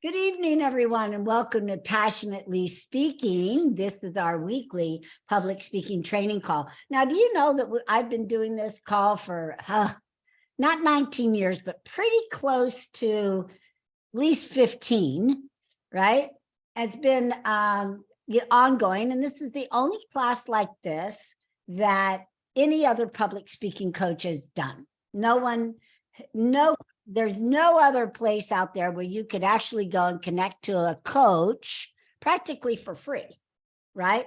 Good evening, everyone, and welcome to Passionately Speaking. This is our weekly public speaking training call. Now, do you know that I've been doing this call for not 19 years, but pretty close to at least 15, right? It's been ongoing, and this is the only class like this that any other public speaking coach has done. There's no other place out there where you could actually go and connect to a coach practically for free, right?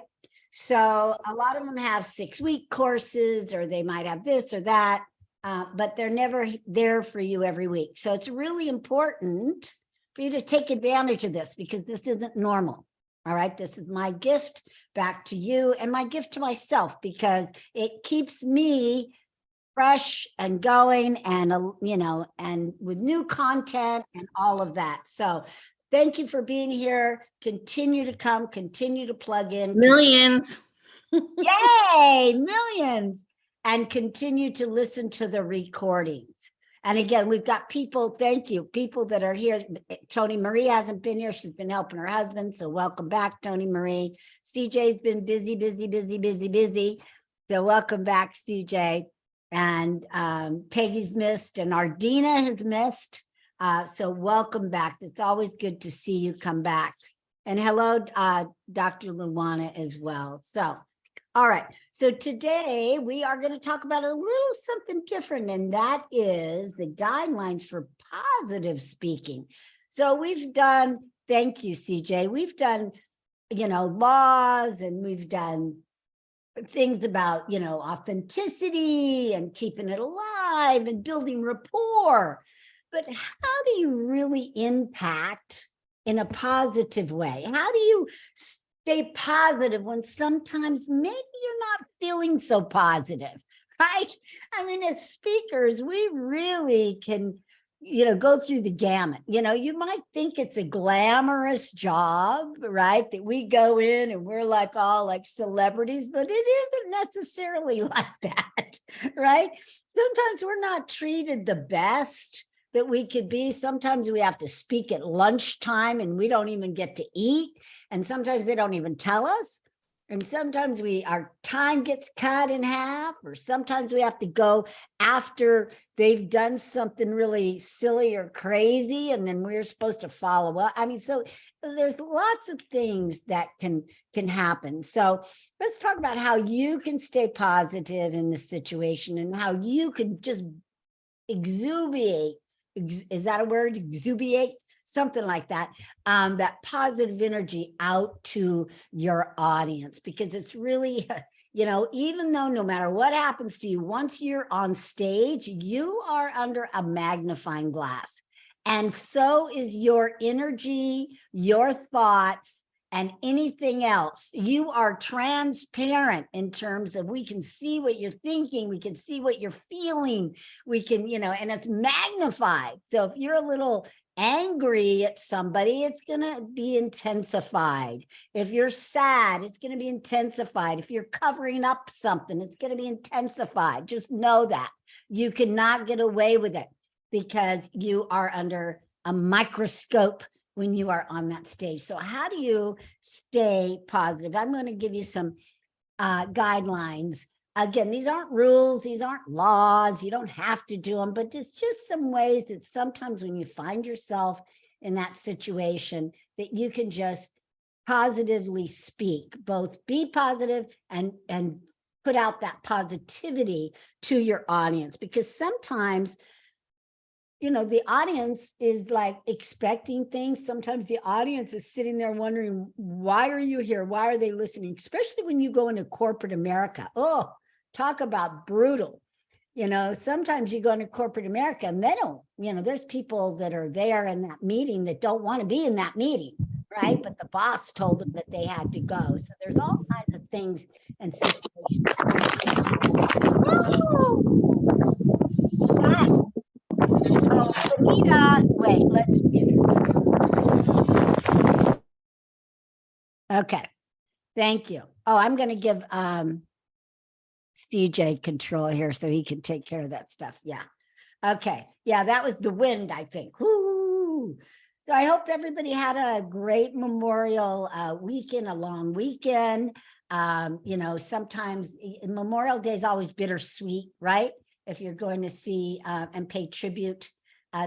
So a lot of them have 6-week courses, or they might have this or that, but they're never there for you every week. So it's really important for you to take advantage of this, because this isn't normal. All right, this is my gift back to you and my gift to myself, because it keeps me fresh and going, and and with new content and all of that. So thank you for being here. Continue to come, continue to plug in. Millions. Yay, millions. And continue to listen to the recordings. And again, we've got people, thank you, people that are here. Tony Marie hasn't been here. She's been helping her husband. So welcome back, Tony Marie. CJ's been busy. So welcome back, CJ. And Peggy's missed, and Ardina has missed. So welcome back. It's always good to see you come back. And hello, Dr. Luana as well. So, all right. So today we are going to talk about a little something different, and that is the guidelines for positive speaking. So we've done, thank you, CJ. We've done, laws, and we've done things about, authenticity and keeping it alive and building rapport. But how do you really impact in a positive way? How do you stay positive when sometimes maybe you're not feeling so positive, right? I mean, as speakers, we really can go through the gamut. You might think it's a glamorous job, right? That we go in and we're like all like celebrities, but it isn't necessarily like that, right? Sometimes we're not treated the best that we could be. Sometimes we have to speak at lunchtime and we don't even get to eat. And sometimes they don't even tell us. And sometimes our time gets cut in half, or sometimes we have to go after they've done something really silly or crazy, and then we're supposed to follow up. I mean, so there's lots of things that can happen. So let's talk about how you can stay positive in this situation, and how you can just exuberate. Is that a word? Exuberate? Something like that, that positive energy out to your audience, because it's really, even though no matter what happens to you, once you're on stage, you are under a magnifying glass. And so is your energy, your thoughts, and anything else. You are transparent in terms of, we can see what you're thinking, we can see what you're feeling, we can, and it's magnified. So if you're a little angry at somebody, it's going to be intensified. If you're sad, it's going to be intensified. If you're covering up something, it's going to be intensified. Just know that you cannot get away with it, because you are under a microscope when you are on that stage. So how do you stay positive? I'm going to give you some guidelines. Again, these aren't rules, these aren't laws, you don't have to do them, but it's just some ways that sometimes when you find yourself in that situation, that you can just positively speak, both be positive and put out that positivity to your audience. Because sometimes, the audience is like expecting things. Sometimes the audience is sitting there wondering, why are you here? Why are they listening? Especially when you go into corporate America. Oh, talk about brutal. Sometimes you go into corporate America and they don't, there's people that are there in that meeting that don't want to be in that meeting, right? But the boss told them that they had to go. So there's all kinds of things and situations. Anita, wait, let's mute her. Okay, thank you. Oh, I'm going to give CJ control here so he can take care of that stuff. Yeah. Okay. Yeah, that was the wind, I think. Woo. So I hope everybody had a great Memorial weekend, a long weekend. Sometimes Memorial Day is always bittersweet, right? If you're going to see and pay tribute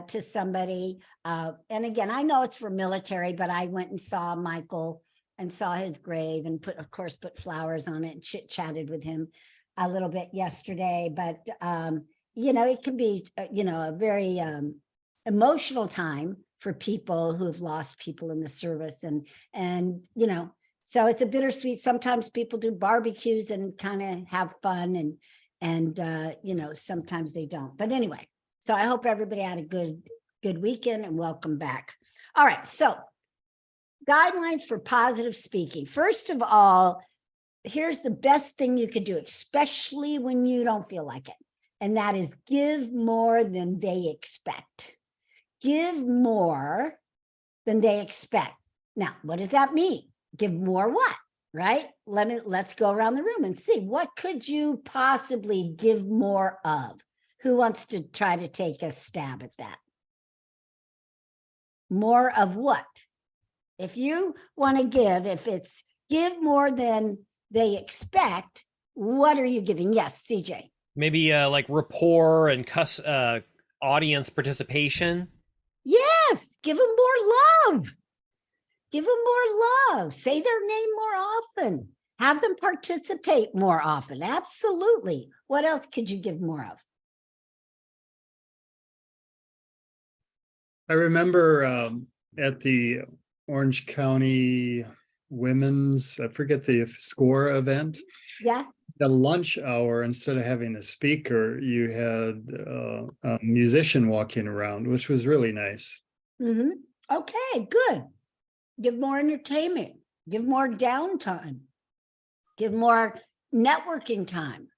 to somebody. And again, I know it's for military, but I went and saw Michael and saw his grave and put flowers on it and chit-chatted with him a little bit yesterday. But, it can be, a very emotional time for people who have lost people in the service. So it's a bittersweet. Sometimes people do barbecues and kind of have fun and sometimes they don't. But anyway, so I hope everybody had a good weekend and welcome back. All right. So guidelines for positive speaking. First of all, here's the best thing you could do, especially when you don't feel like it. And that is give more than they expect. Give more than they expect. Now, what does that mean? Give more what, right? Let's go around the room and see, what could you possibly give more of? Who wants to try to take a stab at that? More of what? If you want to give, if it's give more than they expect, what are you giving? Yes, CJ. Maybe like rapport and audience participation. Yes, give them more love. Give them more love. Say their name more often. Have them participate more often. Absolutely. What else could you give more of? I remember at the Orange County Women's, I forget the SCORE event. Yeah. The lunch hour, instead of having a speaker, you had a musician walking around, which was really nice. Mm-hmm. Okay, good. Give more entertainment. Give more downtime. Give more networking time,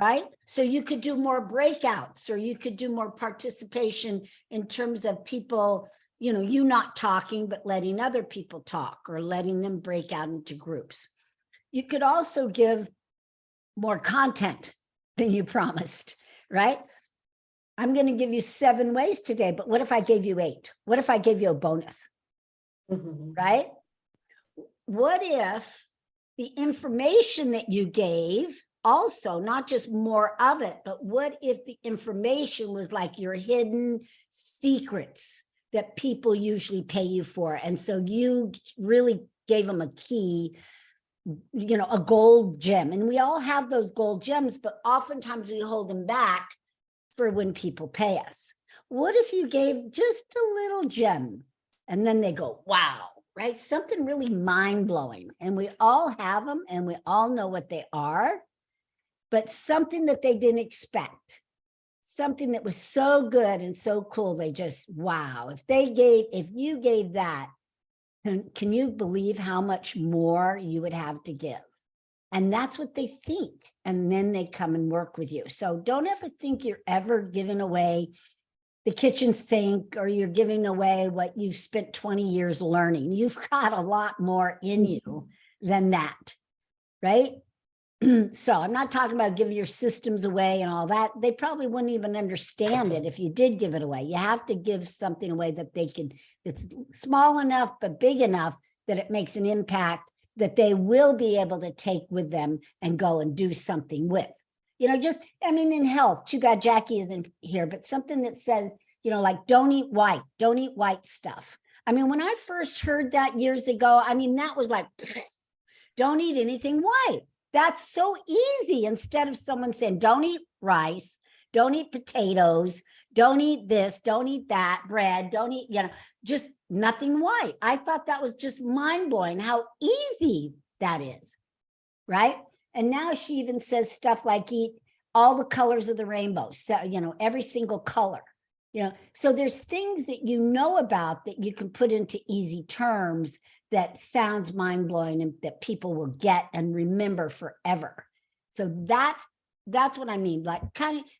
right? So you could do more breakouts, or you could do more participation in terms of people, you not talking, but letting other people talk or letting them break out into groups. You could also give more content than you promised, right? I'm going to give you 7 ways today, but what if I gave you 8? What if I gave you a bonus? Right? What if the information that you gave also, not just more of it, but what if the information was like your hidden secrets that people usually pay you for? And so you really gave them a key, a gold gem. And we all have those gold gems, but oftentimes we hold them back for when people pay us. What if you gave just a little gem and then they go, wow, right? Something really mind-blowing. And we all have them and we all know what they are, but something that they didn't expect, something that was so good and so cool, they just, wow. If you gave that, can you believe how much more you would have to give? And that's what they think. And then they come and work with you. So don't ever think you're ever giving away the kitchen sink, or you're giving away what you've spent 20 years learning. You've got a lot more in you than that, right? So I'm not talking about giving your systems away and all that. They probably wouldn't even understand it if you did give it away. You have to give something away that it's small enough, but big enough that it makes an impact that they will be able to take with them and go and do something with. In health, too bad Jackie isn't here, but something that says, like don't eat white stuff. When I first heard that years ago, that was like, don't eat anything white. That's so easy. Instead of someone saying, don't eat rice, don't eat potatoes, don't eat this, don't eat that, bread, don't eat, just nothing white. I thought that was just mind-blowing how easy that is, right? And now she even says stuff like eat all the colors of the rainbow, so, every single color, so there's things that about that you can put into easy terms that sounds mind-blowing and that people will get and remember forever. So that's what I mean. Like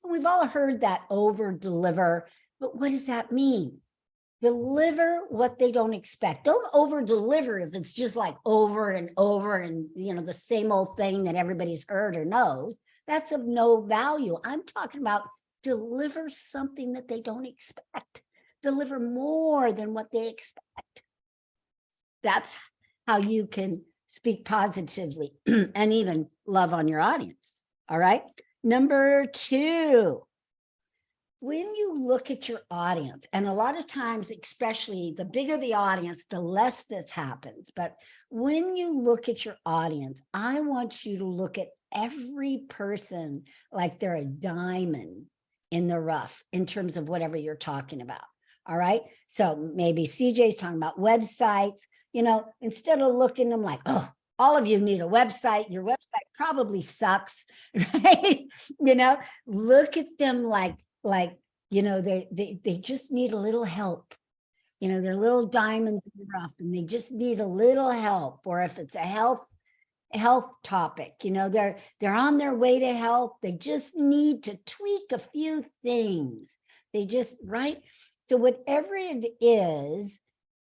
we've all heard that over deliver, but what does that mean? Deliver what they don't expect. Don't over deliver if it's just like over and over and the same old thing that everybody's heard or knows. That's of no value. I'm talking about deliver something that they don't expect, deliver more than what they expect. That's how you can speak positively and even love on your audience. All right. Number 2, when you look at your audience, and a lot of times, especially the bigger the audience, the less this happens. But when you look at your audience, I want you to look at every person like they're a diamond in the rough in terms of whatever you're talking about. All right. So maybe CJ's talking about websites, instead of looking at them like, oh, all of you need a website. Your website probably sucks, right? Look at them like, they just need a little help. They're little diamonds in the rough and they just need a little help. Or if it's a health topic, they're on their way to health. They just need to tweak a few things. Right? So whatever it is,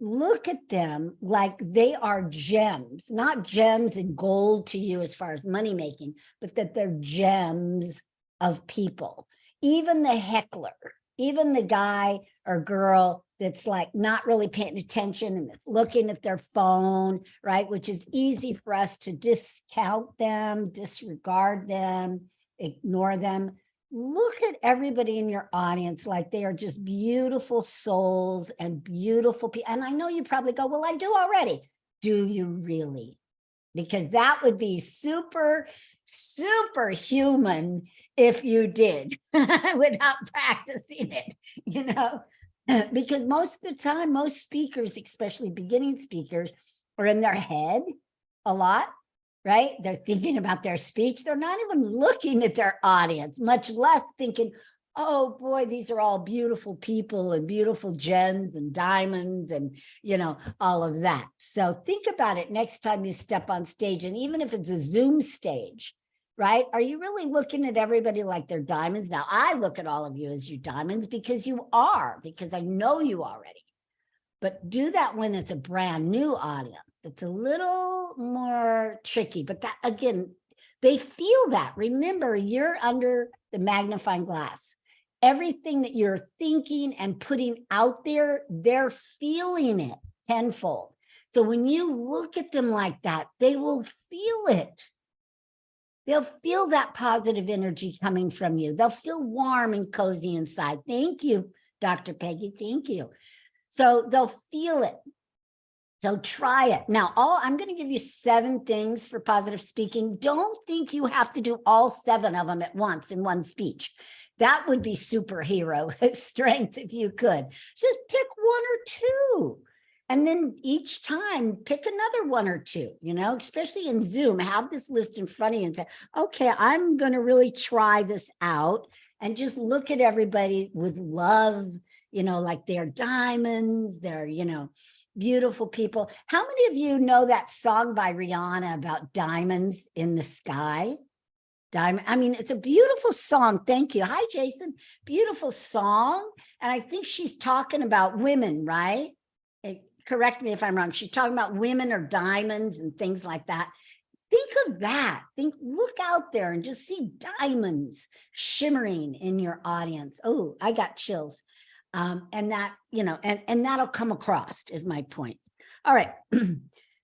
look at them like they are gems, not gems in gold to you as far as money making, but that they're gems of people. Even the heckler, even the guy or girl that's like not really paying attention and that's looking at their phone, right? Which is easy for us to discount them, disregard them, ignore them. Look at everybody in your audience like they are just beautiful souls and beautiful people. And I know you probably go, well, I do already. Do you really? Because that would be super human if you did without practicing it, because most of the time, most speakers, especially beginning speakers, are in their head a lot. Right? They're thinking about their speech. They're not even looking at their audience, much less thinking, oh boy, these are all beautiful people and beautiful gems and diamonds and, all of that. So think about it next time you step on stage. And even if it's a Zoom stage, right? Are you really looking at everybody like they're diamonds? Now, I look at all of you as you diamonds because I know you already. But do that when it's a brand new audience. It's a little more tricky, but that, again, they feel that. Remember, you're under the magnifying glass. Everything that you're thinking and putting out there, they're feeling it tenfold. So when you look at them like that, they will feel it. They'll feel that positive energy coming from you. They'll feel warm and cozy inside. Thank you, Dr. Peggy. Thank you. So they'll feel it. So try it. Now, I'm going to give you 7 things for positive speaking. Don't think you have to do all 7 of them at once in one speech. That would be superhero strength if you could. Just pick 1 or 2. And then each time pick another 1 or 2, especially in Zoom, have this list in front of you and say, okay, I'm going to really try this out and just look at everybody with love, like they're diamonds, they're, beautiful people. How many of you know that song by Rihanna about diamonds in the sky? It's a beautiful song. Thank you. Hi, Jason. Beautiful song. And I think she's talking about women, right? Correct me if I'm wrong. She's talking about women or diamonds and things like that. Think of that. Look out there and just see diamonds shimmering in your audience. Oh, I got chills. And that, and that'll come across is my point. All right.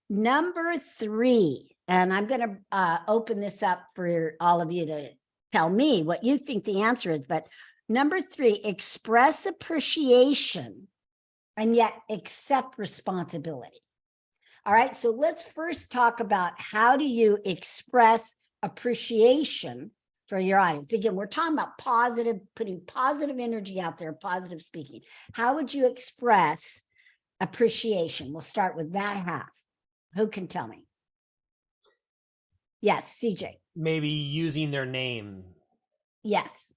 Number 3, and I'm going to open this up for all of you to tell me what you think the answer is. But number 3, express appreciation and yet accept responsibility. All right. So let's first talk about how do you express appreciation for your audience. Again, we're talking about putting positive energy out there, positive speaking. How would you express appreciation? We'll start with that half. Who can tell me? Yes, CJ. Maybe using their name. Yes.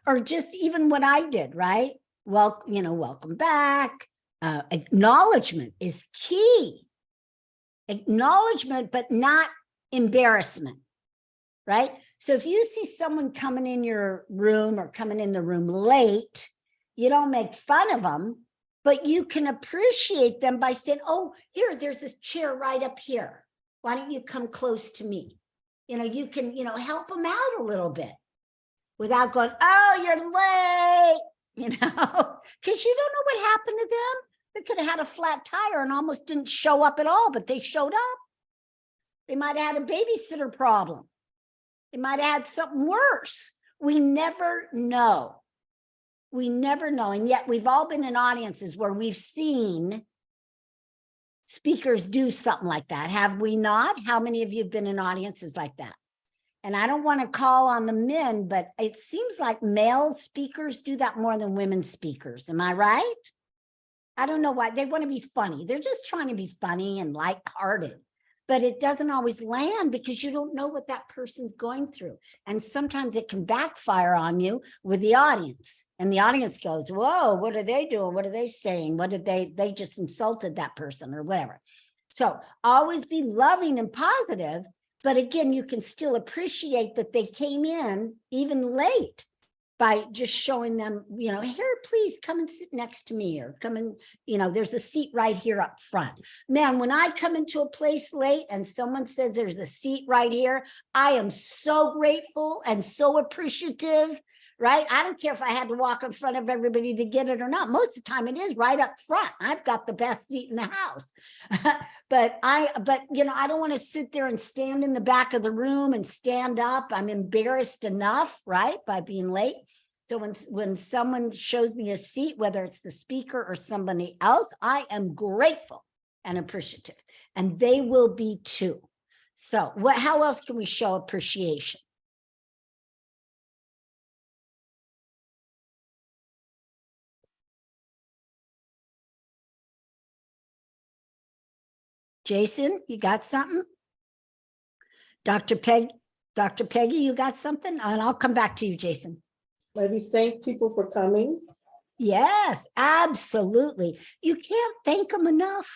Or just even what I did, right? Well, welcome back. Acknowledgement is key. Acknowledgement, but not embarrassment. Right? So if you see someone coming in your room or coming in the room late, you don't make fun of them, but you can appreciate them by saying, oh, there's this chair right up here. Why don't you come close to me? You can, help them out a little bit without going, oh, you're late. because you don't know what happened to them. They could have had a flat tire and almost didn't show up at all, but they showed up. They might have had a babysitter problem. They might have had something worse. We never know. We never know. And yet we've all been in audiences where we've seen speakers do something like that. Have we not? How many of you have been in audiences like that? And I don't want to call on the men, but it seems like male speakers do that more than women speakers. Am I right? I don't know why. They want to be funny. They're just trying to be funny and lighthearted. But it doesn't always land because you don't know what that person's going through. And sometimes it can backfire on you with the audience. And the audience goes, whoa, what are they doing? What are they saying? What did they just insulted that person or whatever. So always be loving and positive. But again, you can still appreciate that they came in even late by just showing them, here, please come and sit next to me, or come and, there's a seat right here up front. Man, when I come into a place late and someone says there's a seat right here, I am so grateful and so appreciative, right? I don't care if I had to walk in front of everybody to get it or not. Most of the time it is right up front. I've got the best seat in the house. But I don't want to sit there and stand in the back of the room and stand up. I'm embarrassed enough, right, by being late. So when someone shows me a seat, whether it's the speaker or somebody else, I am grateful and appreciative, and they will be too. So how else can we show appreciation? Jason, you got something? Dr. Peggy, you got something? And I'll come back to you, Jason. Maybe thank people for coming. Yes, absolutely. You can't thank them enough.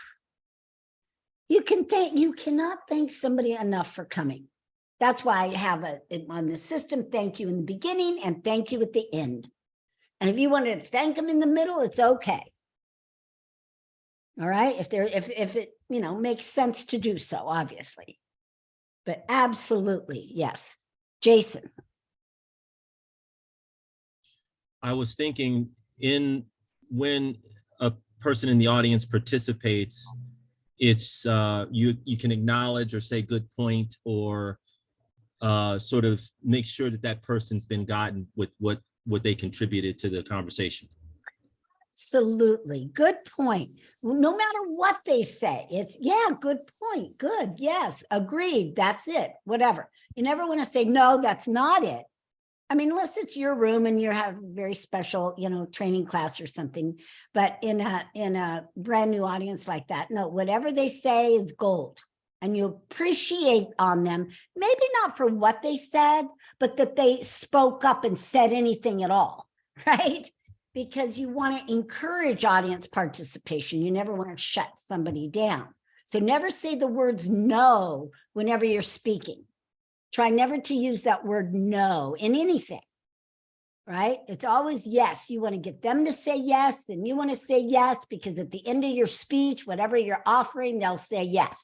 You cannot thank somebody enough for coming. That's why I have on the system, thank you in the beginning and thank you at the end. And if you wanted to thank them in the middle, it's okay. All right, if it makes sense to do so, obviously. But absolutely, yes. Jason. I was thinking when a person in the audience participates, it's you can acknowledge or say good point, or sort of make sure that person's been gotten with what they contributed to the conversation. Absolutely. Good point. No matter what they say, it's, yeah, good point. Good. Yes. Agreed. That's it. Whatever. You never want to say, no, that's not it. I mean, unless it's your room and you have a very special, training class or something, but in a brand new audience like that, no, whatever they say is gold. And you appreciate on them, maybe not for what they said, but that they spoke up and said anything at all, right? Because you want to encourage audience participation. You never want to shut somebody down. So never say the words no whenever you're speaking. Try never to use that word no in anything, right? It's always yes. You want to get them to say yes, and you want to say yes, because at the end of your speech, whatever you're offering, they'll say yes,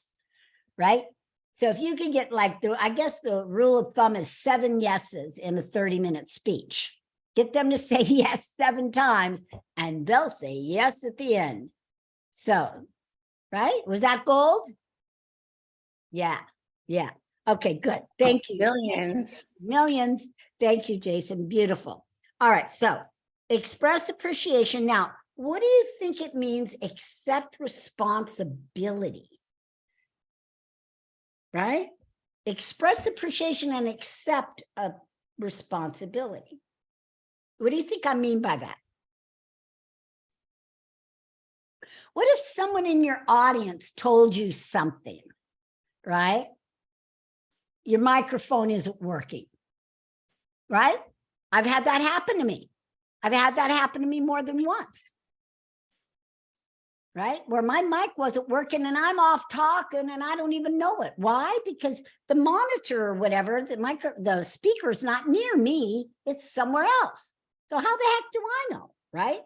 right? So if you can get I guess the rule of thumb is 7 yeses in a 30-minute speech. Get them to say yes 7 times, and they'll say yes at the end. So, right? Was that gold? Yeah. Yeah. Okay, good. Thank you. Millions. Millions. Thank you, Jason. Beautiful. All right. So express appreciation. Now, what do you think it means? Accept responsibility. Right? Express appreciation and accept a responsibility. What do you think I mean by that? What if someone in your audience told you something, right? Your microphone isn't working, right? I've had that happen to me. I've had that happen to me more than once, right? Where my mic wasn't working and I'm off talking and I don't even know it. Why? Because the monitor or whatever, the speaker is not near me, it's somewhere else. So how the heck do I know, right?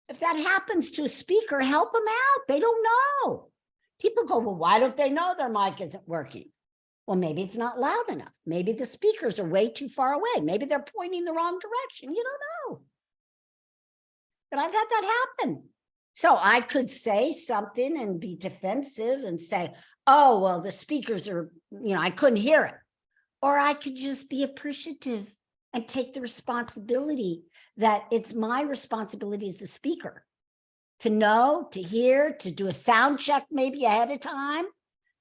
If that happens to a speaker, help them out. They don't know. People go, well, why don't they know their mic isn't working? Well, maybe it's not loud enough. Maybe the speakers are way too far away. Maybe they're pointing the wrong direction. You don't know. but I've had that happen. So I could say something and be defensive and say, oh, well, the speakers are, I couldn't hear it. Or I could just be appreciative and take the responsibility that it's my responsibility as a speaker to know, to hear, to do a sound check maybe ahead of time,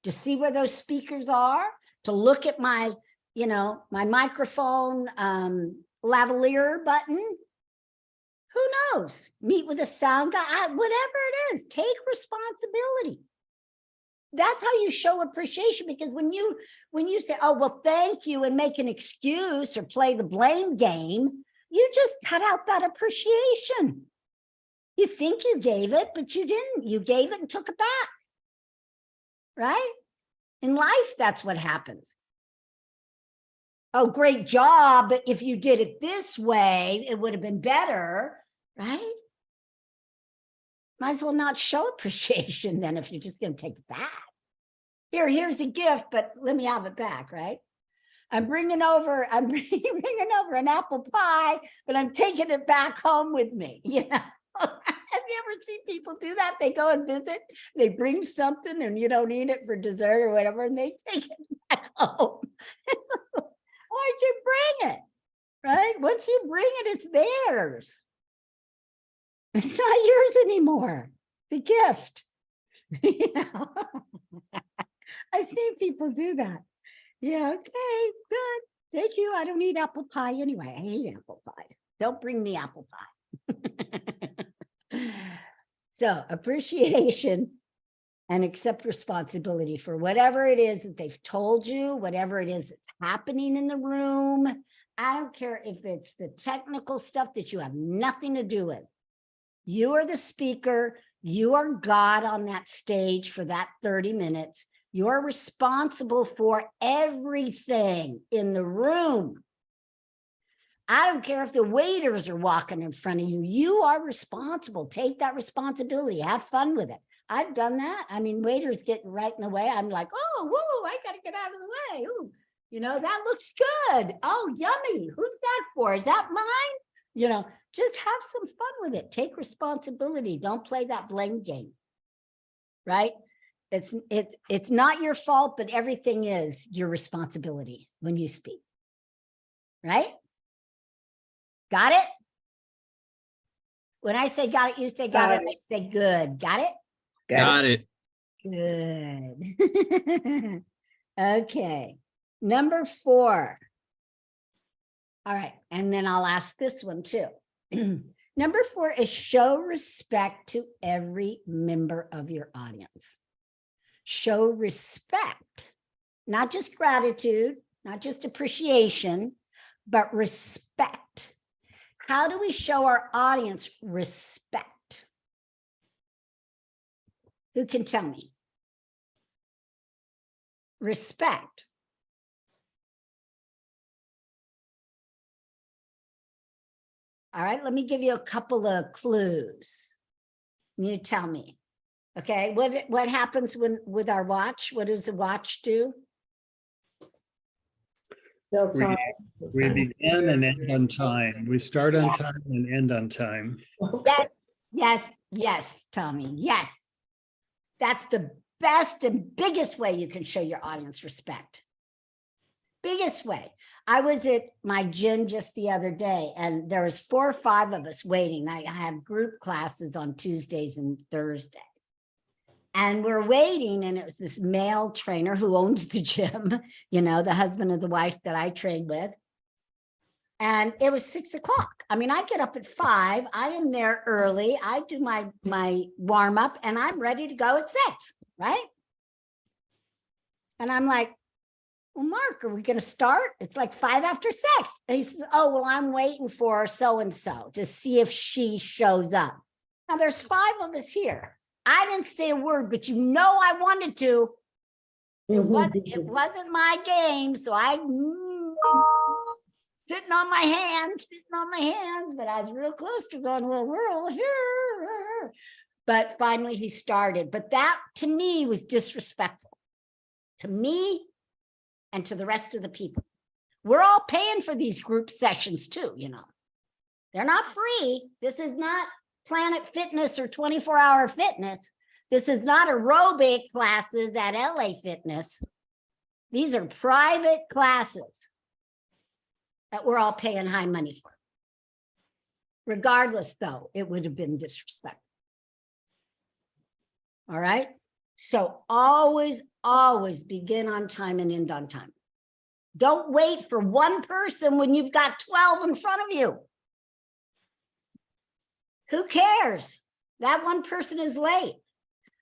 to see where those speakers are, to look at my, my microphone lavalier button. Who knows? Meet with a sound guy, whatever it is, take responsibility. That's how you show appreciation, because when you say, oh, well, thank you, and make an excuse or play the blame game, you just cut out that appreciation. You think you gave it, but you didn't. You gave it and took it back. Right? In life, that's what happens. Oh, great job. But if you did it this way, it would have been better, right? Might as well not show appreciation then if you're just going to take it back. Here's a gift, but let me have it back, right? I'm bringing over an apple pie, but I'm taking it back home with me. Have you ever seen people do that? They go and visit, they bring something and you don't eat it for dessert or whatever, and they take it back home. Why'd you bring it? Right? Once you bring it, it's theirs. It's not yours anymore. It's a gift. I've seen people do that. Yeah, okay, good. Thank you. I don't eat apple pie anyway. I hate apple pie. Don't bring me apple pie. So appreciation and accept responsibility for whatever it is that they've told you, whatever it is that's happening in the room. I don't care if it's the technical stuff that you have nothing to do with. You are the speaker. You are God on that stage for that 30 minutes. You're responsible for everything in the room. I don't care if the waiters are walking in front of you. You are responsible. Take that responsibility. Have fun with it. I've done that. I mean, waiters getting right in the way. I'm like, oh, whoa, I got to get out of the way. Ooh, that looks good. Oh, yummy. Who's that for? Is that mine? Just have some fun with it. Take responsibility. Don't play that blame game. Right? It's not your fault, but everything is your responsibility when you speak. Right? Got it? When I say got it, you say got it. I say good. Got it? Got it. Good. Okay. Number 4. All right. And then I'll ask this one too. Number 4 is show respect to every member of your audience. Show respect, not just gratitude, not just appreciation, but respect. How do we show our audience respect? Who can tell me? Respect. All right, let me give you a couple of clues. You tell me. Okay, what happens with our watch? What does the watch do? Tell time. We begin and end on time. We start on time and end on time. Yes, Tommy. Yes. That's the best and biggest way you can show your audience respect. Biggest way. I was at my gym just the other day, and there was 4 or 5 of us waiting. I have group classes on Tuesdays and Thursdays. And we're waiting, and it was this male trainer who owns the gym, the husband of the wife that I trained with. And it was 6 o'clock. I mean, I get up at 5. I am there early. I do my warm up, and I'm ready to go at 6, right? And I'm like, well, Mark, are we going to start? It's like 5 after 6. And he says, oh, well, I'm waiting for so-and-so to see if she shows up. Now there's 5 of us here. I didn't say a word, but I wanted to. It wasn't my game, so I sitting on my hands, but I was real close to going, well, we're all here. But finally he started. But that to me was disrespectful. To me and to the rest of the people. We're all paying for these group sessions too, They're not free. This is not Planet Fitness or 24-hour fitness. This is not aerobic classes at LA Fitness. These are private classes that we're all paying high money for. Regardless, though, it would have been disrespectful. All right. So always, always begin on time and end on time. Don't wait for one person when you've got 12 in front of you. Who cares? That one person is late.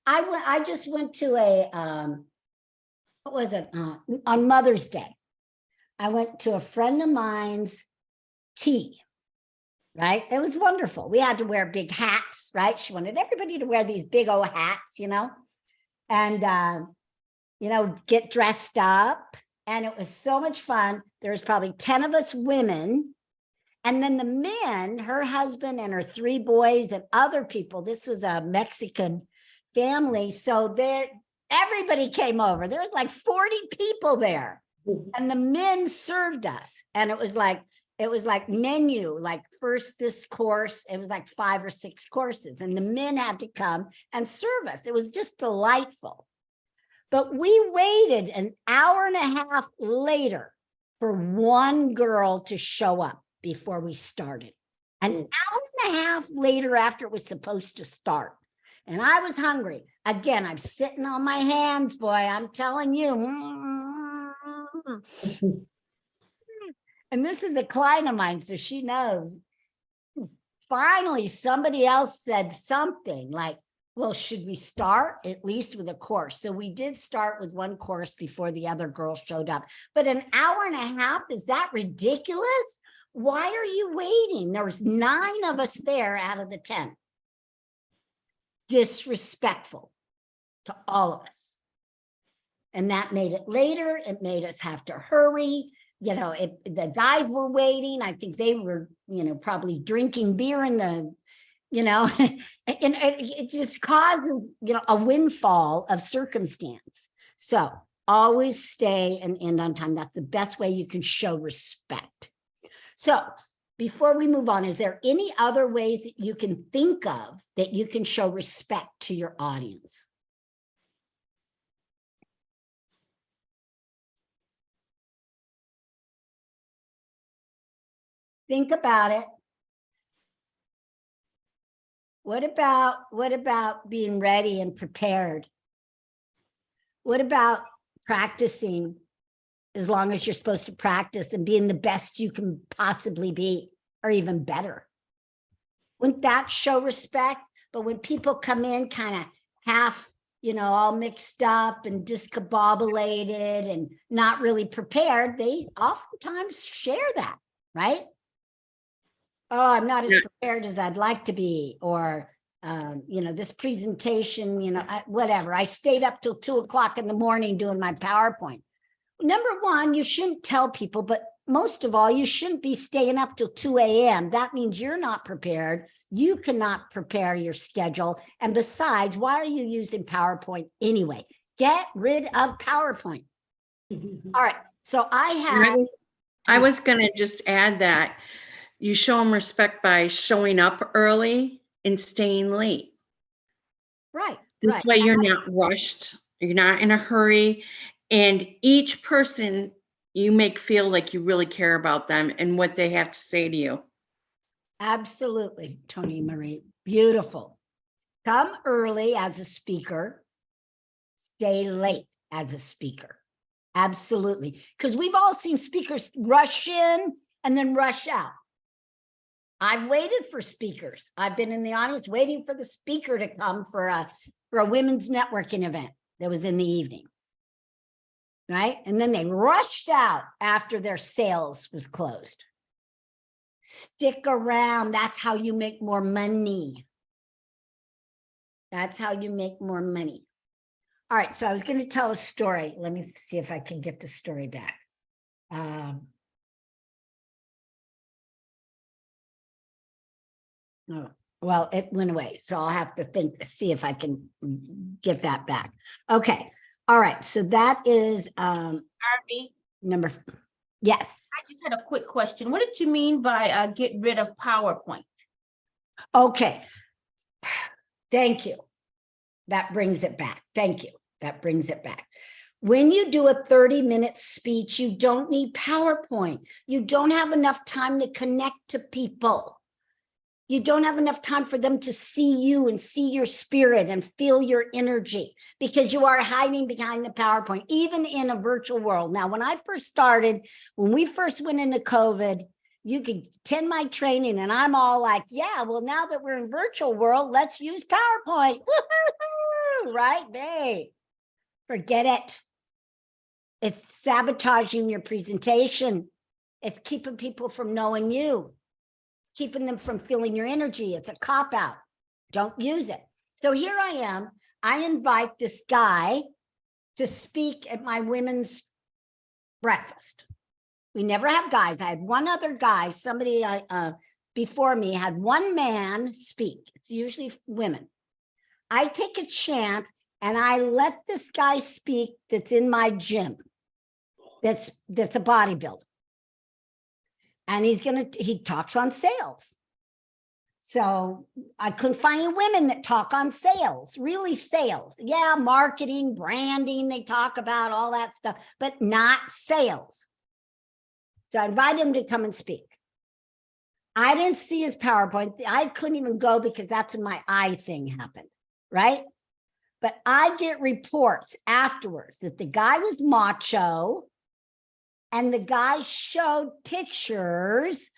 I just went to a, what was it? On Mother's Day. I went to a friend of mine's tea, right? It was wonderful. We had to wear big hats, right? She wanted everybody to wear these big old hats, and, get dressed up. And it was so much fun. There was probably 10 of us women. And then the men, her husband and her 3 boys and other people, this was a Mexican family. So everybody came over. There was like 40 people there. And the men served us. And it was like menu, like first this course, it was like 5 or 6 courses. And the men had to come and serve us. It was just delightful. But we waited an hour and a half later for one girl to show up before we started. An hour and a half later after it was supposed to start. And I was hungry. Again, I'm sitting on my hands, boy. I'm telling you. And this is a client of mine, so she knows. Finally, somebody else said something like, well, should we start at least with a course? So we did start with one course before the other girl showed up. But an hour and a half, is that ridiculous? Why are you waiting? There was 9 of us there out of the 10. Disrespectful to all of us. And that made it later. It made us have to hurry. The guys were waiting. I think they were, probably drinking beer in the, and it just caused, a windfall of circumstance. So always stay and end on time. That's the best way you can show respect. So before we move on, is there any other ways that you can think of that you can show respect to your audience? Think about it. What about being ready and prepared? What about practicing as long as you're supposed to practice and being the best you can possibly be, or even better? Wouldn't that show respect? But when people come in kind of half, all mixed up and discombobulated and not really prepared, they oftentimes share that, right? Oh, I'm not as prepared as I'd like to be, or, this presentation, whatever. I stayed up till 2 o'clock in the morning doing my PowerPoint. Number one, you shouldn't tell people, but most of all, you shouldn't be staying up till 2 a.m. That means you're not prepared. You cannot prepare your schedule. And besides, why are you using PowerPoint anyway? Get rid of PowerPoint. All right. So I was going to just add that you show them respect by showing up early and staying late. Right. This way you're not rushed. You're not in a hurry. And each person you make feel like you really care about them and what they have to say to you. Absolutely, Tony Marie. Beautiful. Come early as a speaker. Stay late as a speaker. Absolutely. Because we've all seen speakers rush in and then rush out. I've waited for speakers. I've been in the audience waiting for the speaker to come for a women's networking event that was in the evening. Right? And then they rushed out after their sales was closed. Stick around. That's how you make more money. That's how you make more money. All right. So I was going to tell a story. Let me see if I can get the story back. Oh, well, it went away. So I'll have to see if I can get that back. Okay. All right. So that is Arvee, yes. I just had a quick question. What did you mean by get rid of PowerPoint? Okay. Thank you. That brings it back. Thank you. That brings it back. When you do a 30-minute speech, you don't need PowerPoint. You don't have enough time to connect to people. You don't have enough time for them to see you and see your spirit and feel your energy because you are hiding behind the PowerPoint, even in a virtual world. Now, when I first started, when we first went into COVID, you could attend my training and I'm all like, yeah, well, now that we're in virtual world, let's use PowerPoint. Woo-hoo-hoo, right? Hey, forget it. It's sabotaging your presentation. It's keeping people from knowing you. It's keeping them from feeling your energy. It's a cop-out. Don't use it. So here I am. I invite this guy to speak at my women's breakfast. We never have guys. I had one other guy, somebody before me had one man speak. It's usually women. I take a chance and I let this guy speak that's in my gym. That's a bodybuilder. And he talks on sales. So I couldn't find women that talk on sales, really sales. Yeah, marketing, branding, they talk about all that stuff, but not sales. So I invited him to come and speak. I didn't see his PowerPoint. I couldn't even go because that's when my eye thing happened, right? But I get reports afterwards that the guy was macho and the guy showed pictures,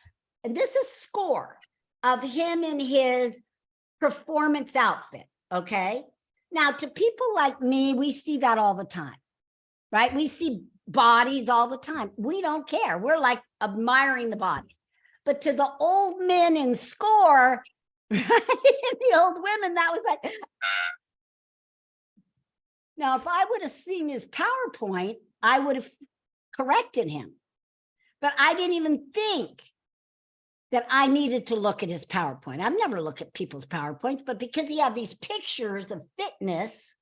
and this is score, of him in his performance outfit, okay? Now, to people like me, we see that all the time, right? We see bodies all the time. We don't care. We're like admiring the bodies. But to the old men in score, right? The old women, that was like, ah. Now, if I would have seen his PowerPoint, I would have corrected him. But I didn't even think that I needed to look at his PowerPoint. I've never looked at people's PowerPoints, but because he had these pictures of fitness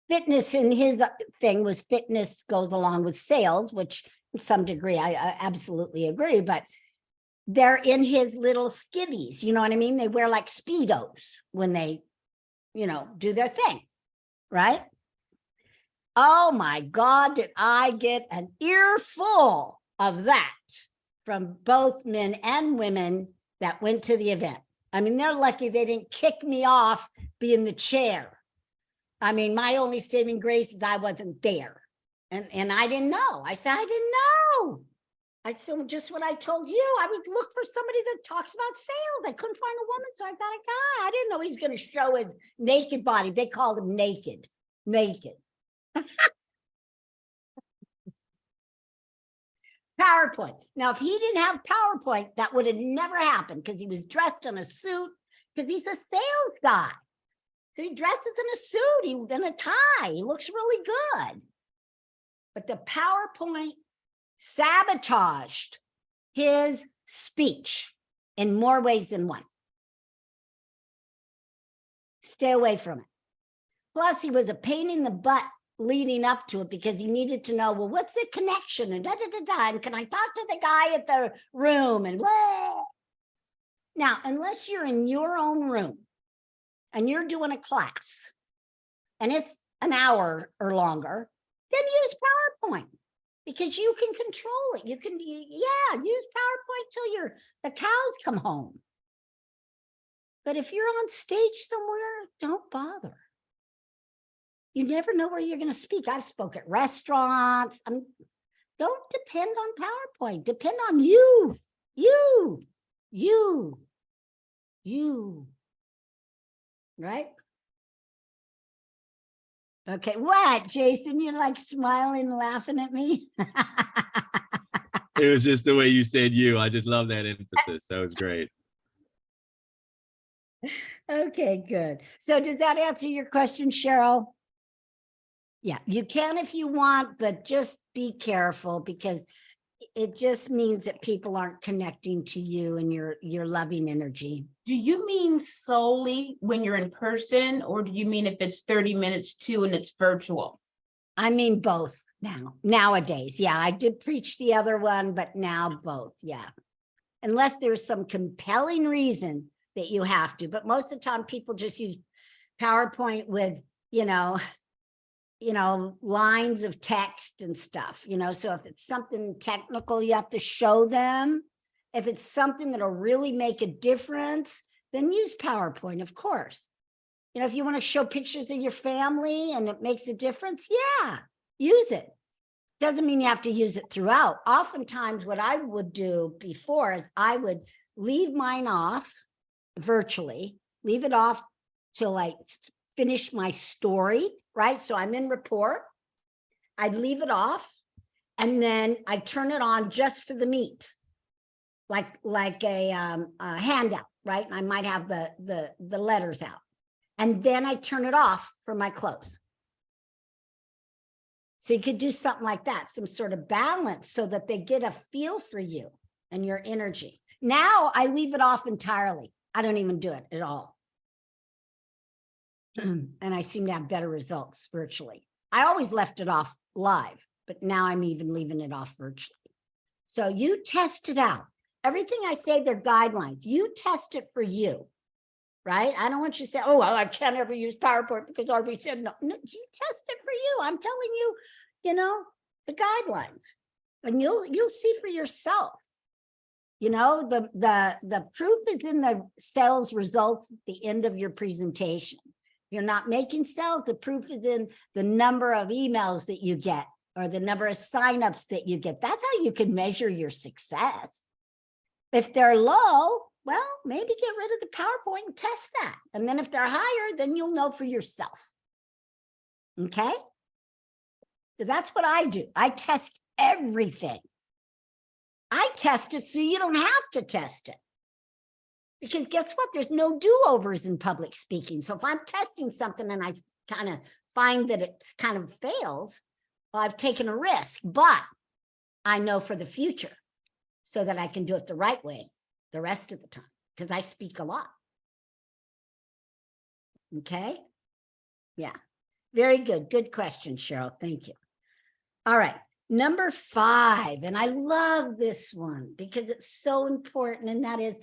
in his thing was fitness goes along with sales, which to some degree, I absolutely agree, but they're in his little skivvies, you know what I mean? They wear like Speedos when they, do their thing, right? Oh my God, did I get an earful of that from both men and women that went to the event. I mean, they're lucky they didn't kick me off being the chair. I mean, my only saving grace is I wasn't there. And I didn't know. I said, I didn't know. I said, just what I told you. I would look for somebody that talks about sales. I couldn't find a woman, so I got a guy. I didn't know he's going to show his naked body. They called him naked. PowerPoint. Now, if he didn't have PowerPoint, that would have never happened because he was dressed in a suit because he's a sales guy. So he dresses in a suit, in a tie. He looks really good. But the PowerPoint sabotaged his speech in more ways than one. Stay away from it. Plus, he was a pain in the butt leading up to it because he needed to know, well, what's the connection and and can I talk to the guy at the room and blah. Now, unless you're in your own room and you're doing a class and it's an hour or longer, then use PowerPoint because you can control it. You can, use PowerPoint till the cows come home. But if you're on stage somewhere, don't bother. You never know where you're going to speak. I've spoke at restaurants. Don't depend on PowerPoint. Depend on you. Right? Okay, what, Jason? You're like smiling and laughing at me? It was just the way you said you. I just love that emphasis. That was great. Okay, good. So does that answer your question, Cheryl? Yeah, you can if you want, but just be careful because it just means that people aren't connecting to you and your loving energy. Do you mean solely when you're in person, or do you mean if it's 30 minutes too and it's virtual? I mean both nowadays. Yeah, I did preach the other one, but now both. Yeah. Unless there's some compelling reason that you have to, but most of the time people just use PowerPoint with, lines of text and stuff, so if it's something technical, you have to show them. If it's something that'll really make a difference, then use PowerPoint, of course. If you want to show pictures of your family and it makes a difference, yeah, use it. Doesn't mean you have to use it throughout. Oftentimes what I would do before is I would leave mine off virtually, leave it off till I finish my story, right? So I'm in report. I'd leave it off and then I turn it on just for the meat, like a handout, right? And I might have the letters out. And then I turn it off for my close. So you could do something like that, some sort of balance so that they get a feel for you and your energy. Now I leave it off entirely. I don't even do it at all. And I seem to have better results virtually. I always left it off live, but now I'm even leaving it off virtually. So you test it out. Everything I say, they're guidelines. You test it for you. Right? I don't want you to say, oh, well, I can't ever use PowerPoint because Arvee said no. No, you test it for you. I'm telling you, the guidelines. And you'll see for yourself. The proof is in the sales results at the end of your presentation. You're not making sales, the proof is in the number of emails that you get or the number of signups that you get. That's how you can measure your success. If they're low, well, maybe get rid of the PowerPoint and test that. And then if they're higher, then you'll know for yourself. Okay? So that's what I do. I test everything. I test it so you don't have to test it. Because guess what? There's no do-overs in public speaking. So if I'm testing something and I kind of find that it kind of fails, well, I've taken a risk, but I know for the future so that I can do it the right way the rest of the time, because I speak a lot. Okay. Yeah. Very good. Good question, Cheryl. Thank you. All right. Number 5. And I love this one because it's so important. And that is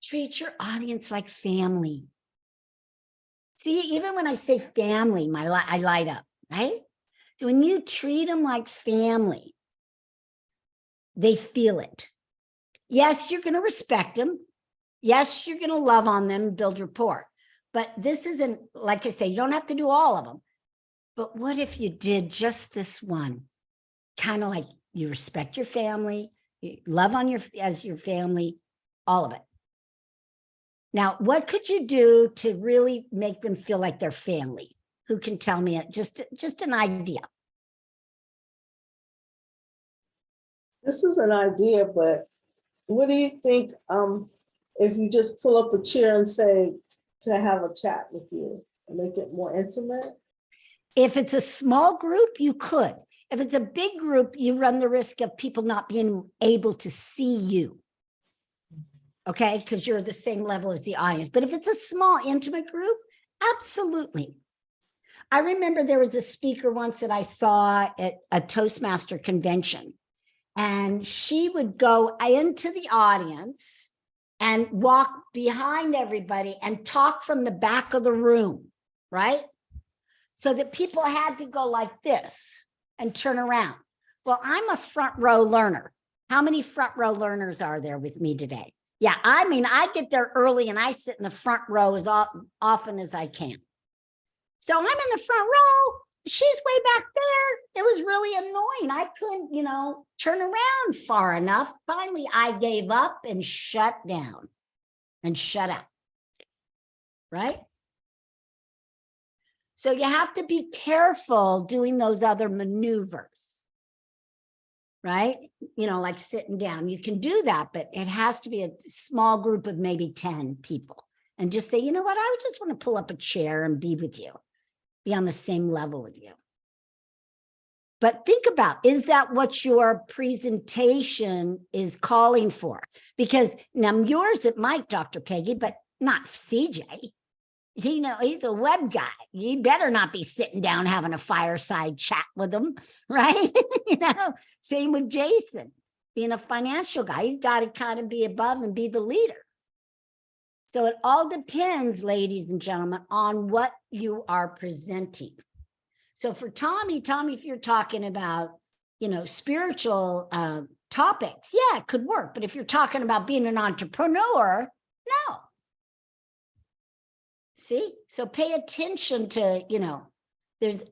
treat your audience like family. See, even when I say family, I light up, right? So when you treat them like family, they feel it. Yes, you're going to respect them. Yes, you're going to love on them, build rapport. But this isn't, like I say, you don't have to do all of them. But what if you did just this one? Kind of like you respect your family, you love on as your family, all of it. Now, what could you do to really make them feel like they're family? Who can tell me it? Just an idea. This is an idea, but what do you think if you just pull up a chair and say, can I have a chat with you and make it more intimate? If it's a small group, you could. If it's a big group, you run the risk of people not being able to see you. Okay, because you're the same level as the audience. But if it's a small, intimate group, absolutely. I remember there was a speaker once that I saw at a Toastmaster convention. And she would go into the audience and walk behind everybody and talk from the back of the room, right? So that people had to go like this and turn around. Well, I'm a front row learner. How many front row learners are there with me today? Yeah, I mean, I get there early and I sit in the front row as often as I can. So I'm in the front row. She's way back there. It was really annoying. I couldn't, turn around far enough. Finally, I gave up and shut down and shut up. Right? So you have to be careful doing those other maneuvers. Right? Like sitting down. You can do that, but it has to be a small group of maybe 10 people. And just say, you know what? I just want to pull up a chair and be with you. Be on the same level with you. But think about, is that what your presentation is calling for? Because now yours, it might, Dr. Peggy, but not CJ. He's a web guy. You better not be sitting down having a fireside chat with him, right? Same with Jason, being a financial guy. He's got to kind of be above and be the leader. So it all depends, ladies and gentlemen, on what you are presenting. So for Tommy, if you're talking about, spiritual topics, yeah, it could work. But if you're talking about being an entrepreneur, no. See, so pay attention to, there's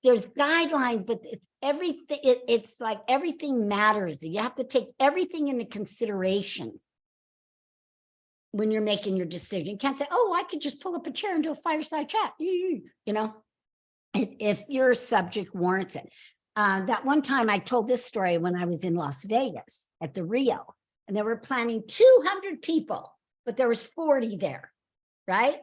guidelines, but it's everything. It's like everything matters. You have to take everything into consideration when you're making your decision. You can't say, oh, I could just pull up a chair and do a fireside chat. If your subject warrants it. That one time I told this story when I was in Las Vegas at the Rio, and they were planning 200 people, but there was 40 there, right?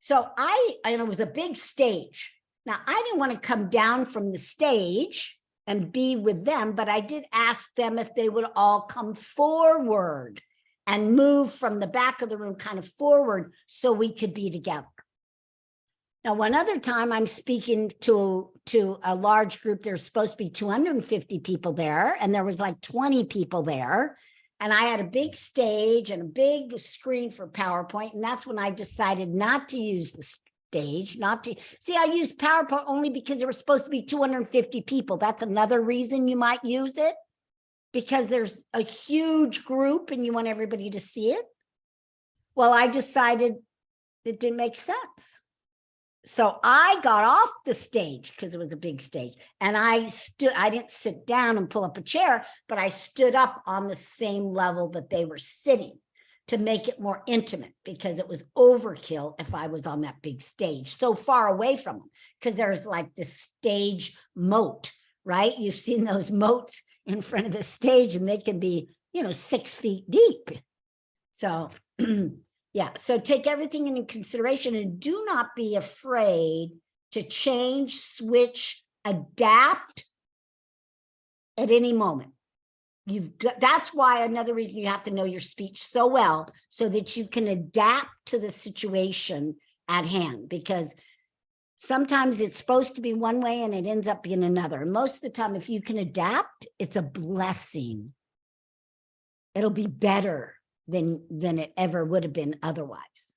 So and it was a big stage. Now, I didn't want to come down from the stage and be with them, but I did ask them if they would all come forward and move from the back of the room kind of forward so we could be together. Now, one other time I'm speaking to a large group, there's supposed to be 250 people there, and there was like 20 people there. And I had a big stage and a big screen for PowerPoint. And that's when I decided not to use the stage, I used PowerPoint only because there were supposed to be 250 people. That's another reason you might use it, because there's a huge group and you want everybody to see it. Well, I decided it didn't make sense. So I got off the stage because it was a big stage, and I didn't sit down and pull up a chair, but I stood up on the same level that they were sitting to make it more intimate, because it was overkill if I was on that big stage so far away from them, because there's like this stage moat, right? You've seen those moats in front of the stage, and they can be, 6 feet deep. So yeah, so take everything into consideration, and do not be afraid to change, switch, adapt at any moment. That's why another reason you have to know your speech so well, so that you can adapt to the situation at hand, because sometimes it's supposed to be one way and it ends up being another. And most of the time, if you can adapt, it's a blessing. It'll be better than it ever would have been otherwise.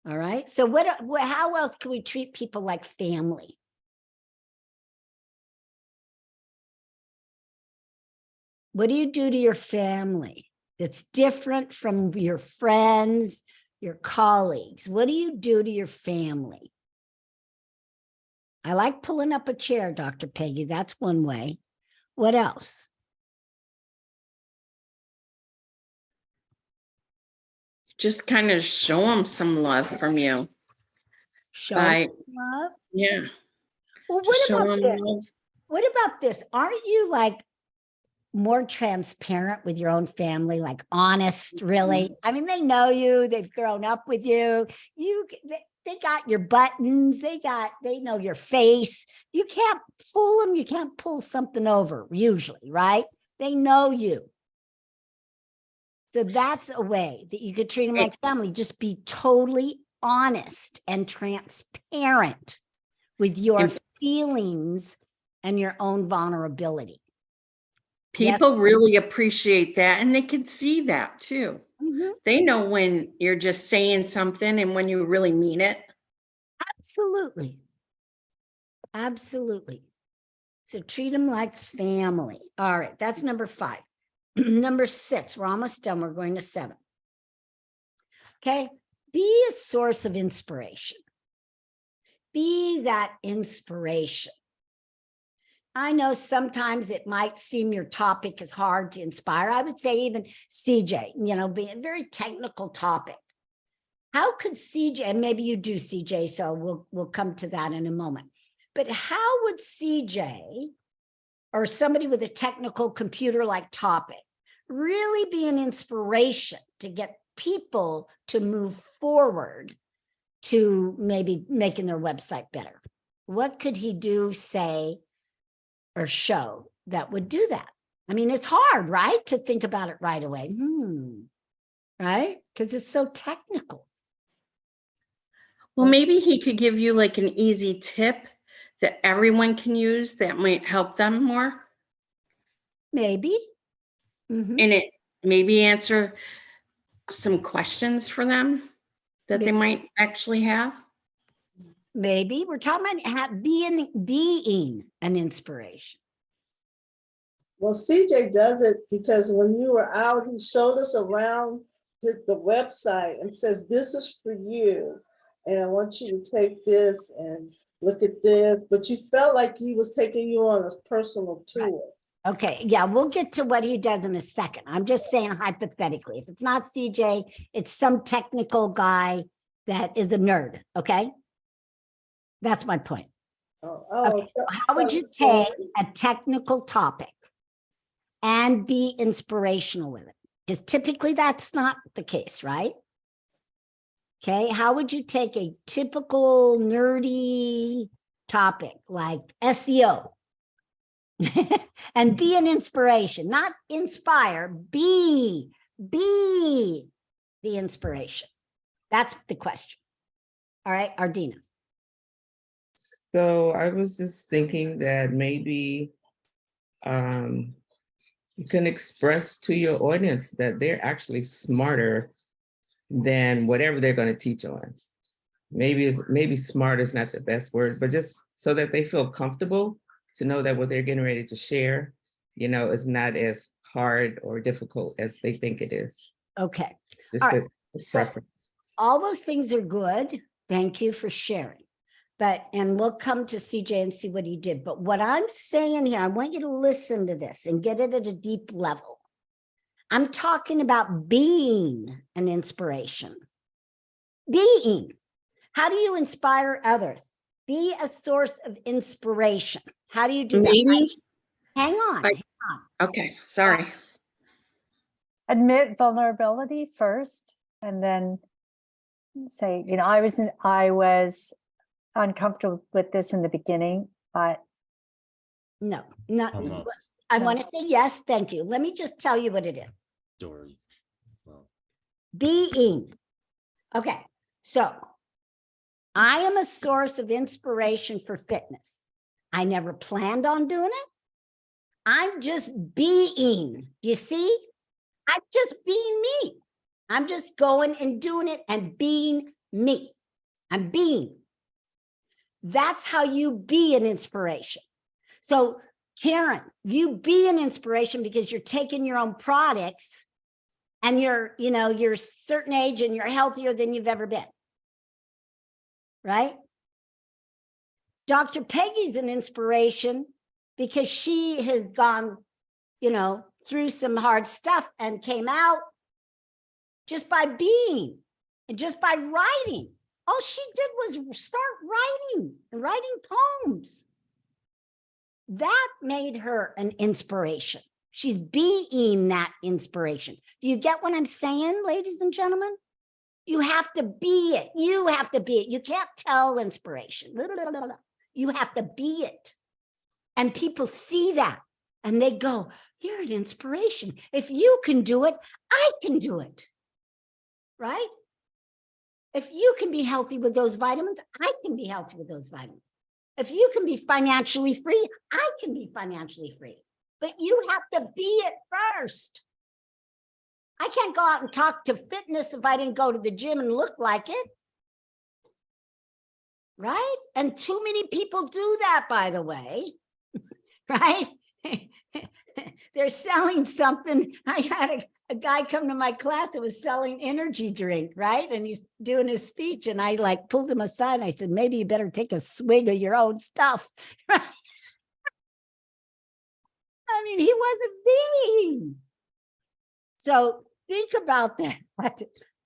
All right. So how else can we treat people like family? What do you do to your family that's different from your friends, your colleagues? What do you do to your family? I like pulling up a chair, Dr. Peggy. That's one way. What else? Just kind of show them some love from you. Show By, love. yeah. Well, what Show about 'em this? love. What about this? Aren't you like more transparent with your own family, like honest, really? I mean, they know you, they've grown up with you. They got your buttons, they know your face. You can't fool them, you can't pull something over, usually, right? They know you. So that's a way that you could treat them like family. Just be totally honest and transparent with your feelings and your own vulnerability. People really appreciate that, and they can see that too. Mhm. They know when you're just saying something and when you really mean it. Absolutely. Absolutely. So treat them like family. All right, that's number 5. Number 6, we're almost done. We're going to 7. Okay, be a source of inspiration. Be that inspiration. I know sometimes it might seem your topic is hard to inspire. I would say even CJ, being a very technical topic. How could CJ, and maybe you do, CJ, so we'll come to that in a moment. But how would CJ or somebody with a technical computer-like topic really be an inspiration to get people to move forward to maybe making their website better? What could he do, say, or show that would do that? I mean, it's hard, right? To think about it right away. Right? Because it's so technical. Well, maybe he could give you like an easy tip that everyone can use that might help them more. Maybe. And it maybe answer some questions for them that they might actually have? Maybe we're talking about being an inspiration. Well, CJ does it because when you were out, he showed us around the website and says, this is for you. And I want you to take this and look at this. But you felt like he was taking you on a personal tour. Okay, yeah, we'll get to what he does in a second. I'm just saying hypothetically, if it's not CJ, it's some technical guy that is a nerd, okay? That's my point. Okay, so how would you take a technical topic and be inspirational with it? Because typically that's not the case, right? Okay, how would you take a typical nerdy topic like SEO and be an inspiration, not inspire, be the inspiration? That's the question. All right, Ardina. So I was just thinking that maybe you can express to your audience that they're actually smarter than whatever they're going to teach on. Maybe smart is not the best word, but just so that they feel comfortable to know that what they're getting ready to share, you know, is not as hard or difficult as they think it is. Okay. Just All right. a preference. All those things are good. Thank you for sharing. And we'll come to CJ and see what he did. But what I'm saying here, I want you to listen to this and get it at a deep level. I'm talking about being an inspiration. Being. How do you inspire others? Be a source of inspiration. How do you do that? Maybe. Hang on. Okay, sorry. Admit vulnerability first, and then say, you know, I was uncomfortable with this in the beginning, but No, not. Almost. I want to say yes, thank you. Let me just tell you what it is. Dory. Well, Being. Okay, so I am a source of inspiration for fitness. I never planned on doing it. I'm just being, you see? I'm just being me. I'm just going and doing it and being me. I'm being. That's how you be an inspiration. So Karen, you be an inspiration because you're taking your own products and you're a certain age and you're healthier than you've ever been. Right? Dr. Peggy's an inspiration because she has gone, through some hard stuff and came out just by being and just by writing. All she did was start writing and writing poems. That made her an inspiration. She's being that inspiration. Do you get what I'm saying, ladies and gentlemen? You have to be it. You have to be it. You can't tell inspiration. You have to be it. And people see that and they go, you're an inspiration. If you can do it, I can do it. Right? If you can be healthy with those vitamins, I can be healthy with those vitamins. If you can be financially free, I can be financially free. But you have to be it first. I can't go out and talk to fitness if I didn't go to the gym and look like it. Right? And too many people do that, by the way. Right? They're selling something. I had a guy come to my class that was selling energy drink, right? And he's doing his speech and I pulled him aside and I said, maybe you better take a swig of your own stuff. I mean, he wasn't being. So think about that.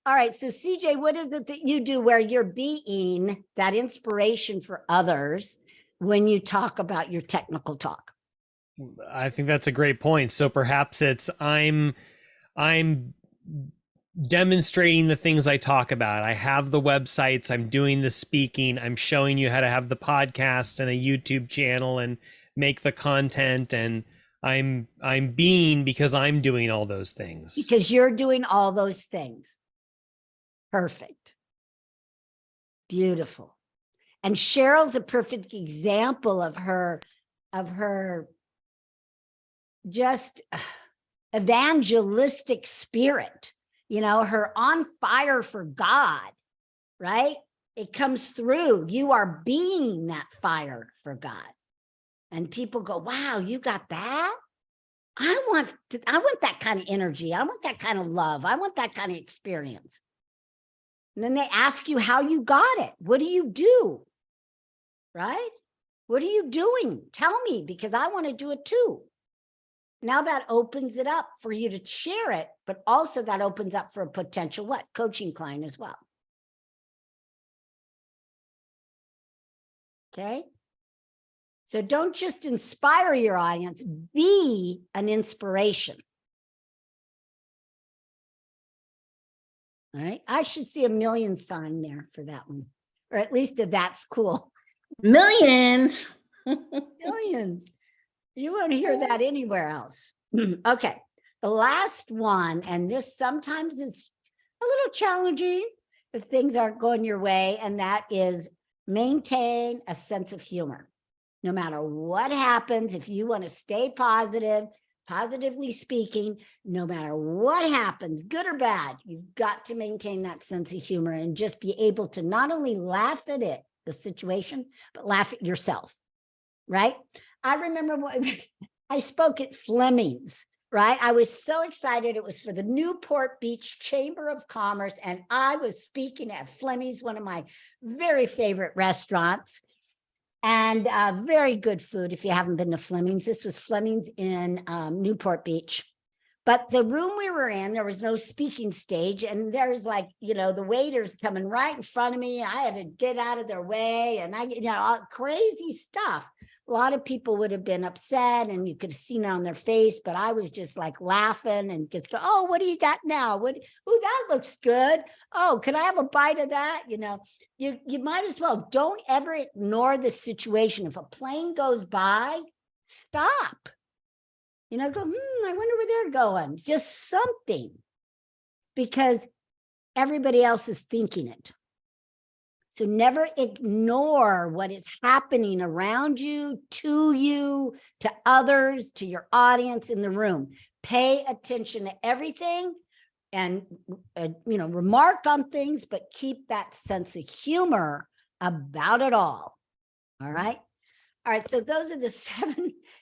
All right, so CJ, what is it that you do where you're being that inspiration for others when you talk about your technical talk? I think that's a great point. So perhaps it's I'm demonstrating the things I talk about. I have the websites, I'm doing the speaking, I'm showing you how to have the podcast and a YouTube channel and make the content, and I'm being because I'm doing all those things. Because you're doing all those things. Perfect. Beautiful. And Cheryl's a perfect example of her just evangelistic spirit. you know, her on fire for God, right? It comes through. You are being that fire for God. And people go, wow, you got that? I want that kind of energy. I want that kind of love. I want that kind of experience. And then they ask you how you got it. What do you do? Right? What are you doing? Tell me, because I want to do it too. Now that opens it up for you to share it, but also that opens up for a potential what? Coaching client as well. Okay. So don't just inspire your audience, be an inspiration. All right. I should see a million sign there for that one, or at least if that's cool. Millions. Millions. You won't hear that anywhere else. Okay. The last one, and this sometimes is a little challenging if things aren't going your way, and that is maintain a sense of humor. No matter what happens, if you want to stay positive, positively speaking, no matter what happens, good or bad, you've got to maintain that sense of humor and just be able to not only laugh at it, the situation, but laugh at yourself, right? I remember when I spoke at Fleming's, right? I was so excited. It was for the Newport Beach Chamber of Commerce, and I was speaking at Fleming's, one of my very favorite restaurants. And very good food if you haven't been to Fleming's. This was Fleming's in Newport Beach. But the room we were in, there was no speaking stage. And there's like, you know, the waiters coming right in front of me. I had to get out of their way. And all crazy stuff. A lot of people would have been upset and you could have seen it on their face. But I was just like laughing and just go, oh, what do you got now? Oh, that looks good. Oh, can I have a bite of that? You know, you might as well. Don't ever ignore the situation. If a plane goes by, stop. You know, go, I wonder where they're going. Just something. Because everybody else is thinking it. So never ignore what is happening around you, to others, to your audience in the room. Pay attention to everything and, remark on things, but keep that sense of humor about it all. All right. All right. So those are the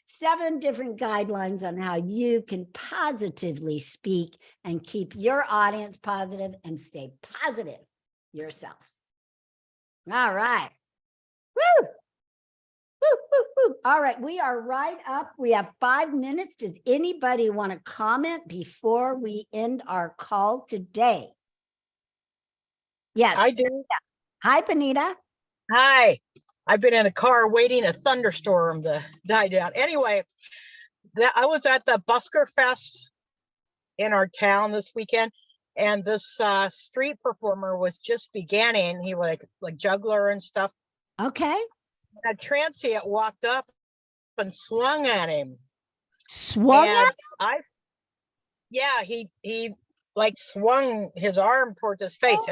seven different guidelines on how you can positively speak and keep your audience positive and stay positive yourself. All right. Woo! Woo, woo, woo. All right. We are right up. We have 5 minutes. Does anybody want to comment before we end our call today? Yes. I do. Hi, Benita. Hi. I've been in a car waiting a thunderstorm to die down. Anyway, I was at the Busker Fest in our town this weekend, and this street performer was just beginning. He was like juggler and stuff. Okay. A transient walked up and swung at him. Swung at him? Yeah, he like swung his arm towards his face.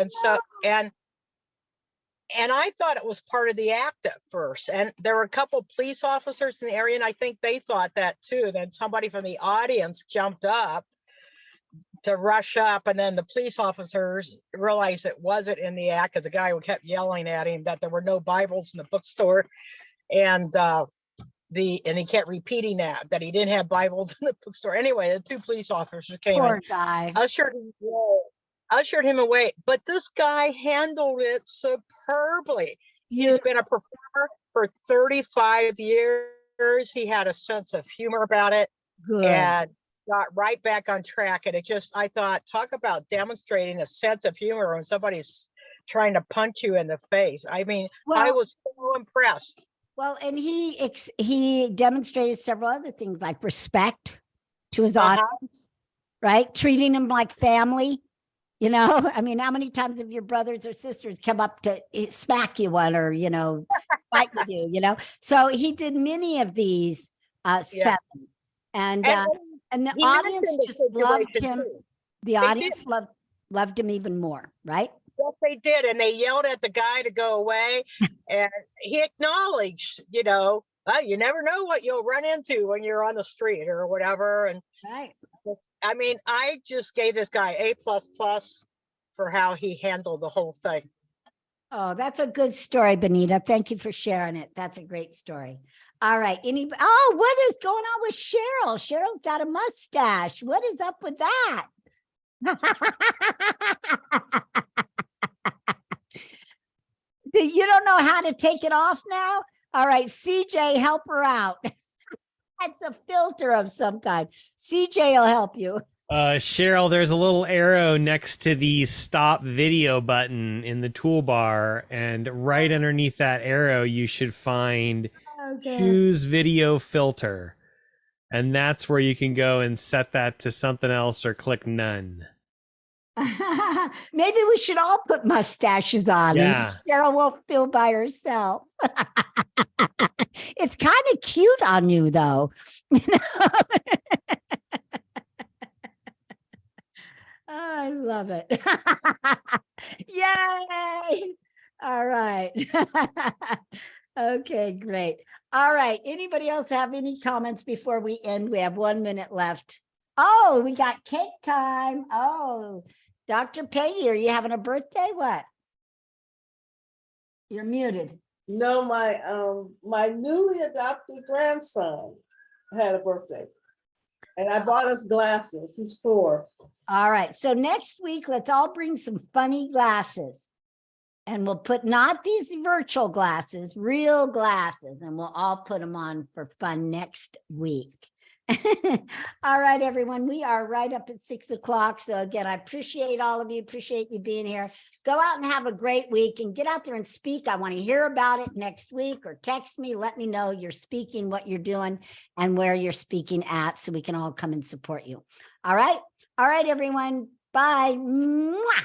And I thought it was part of the act at first. And there were a couple police officers in the area, and I think they thought that too. Then somebody from the audience jumped up to rush up, and then the police officers realized it wasn't in the act because the guy who kept yelling at him that there were no Bibles in the bookstore, and he kept repeating that he didn't have Bibles in the bookstore. Anyway, the two police officers came Poor and guy. ushered him away. But this guy handled it superbly. He's been a performer for 35 years. He had a sense of humor about it. Good. And got right back on track. And I thought, talk about demonstrating a sense of humor when somebody's trying to punch you in the face. I mean, I was so impressed. Well, and he demonstrated several other things like respect to his audience, right? Treating them like family. You know, I mean, how many times have your brothers or sisters come up to smack you one or, fight with you, So he did many of these 7. And the audience just loved him. Too. The audience loved him even more, right? Yes, they did. And they yelled at the guy to go away. And he acknowledged, you never know what you'll run into when you're on the street or whatever. And right. I mean, I just gave this guy A++ for how he handled the whole thing. Oh, that's a good story, Benita. Thank you for sharing it. That's a great story. All right. Oh, what is going on with Cheryl? Cheryl's got a mustache. What is up with that? You don't know how to take it off now? All right, CJ, help her out. That's a filter of some kind. CJ will help you. Cheryl, there's a little arrow next to the stop video button in the toolbar, and right underneath that arrow, you should find choose video filter. And that's where you can go and set that to something else or click none. Maybe we should all put mustaches on. Yeah. And Cheryl won't feel by herself. It's kind of cute on you, though. I love it. Yay! All right. Okay, great. All right. Anybody else have any comments before we end? We have 1 minute left. Oh, we got cake time. Oh, Dr. Peggy, are you having a birthday? What? You're muted. No, my newly adopted grandson had a birthday. And I bought us glasses. He's 4. All right. So next week, let's all bring some funny glasses. And we'll put not these virtual glasses, real glasses, and we'll all put them on for fun next week. All right, everyone. We are right up at 6 o'clock. So again, I appreciate all of you. Appreciate you being here. Go out and have a great week and get out there and speak. I want to hear about it next week, or text me. Let me know you're speaking, what you're doing, and where you're speaking at, so we can all come and support you. All right. All right, everyone. Bye. Mwah.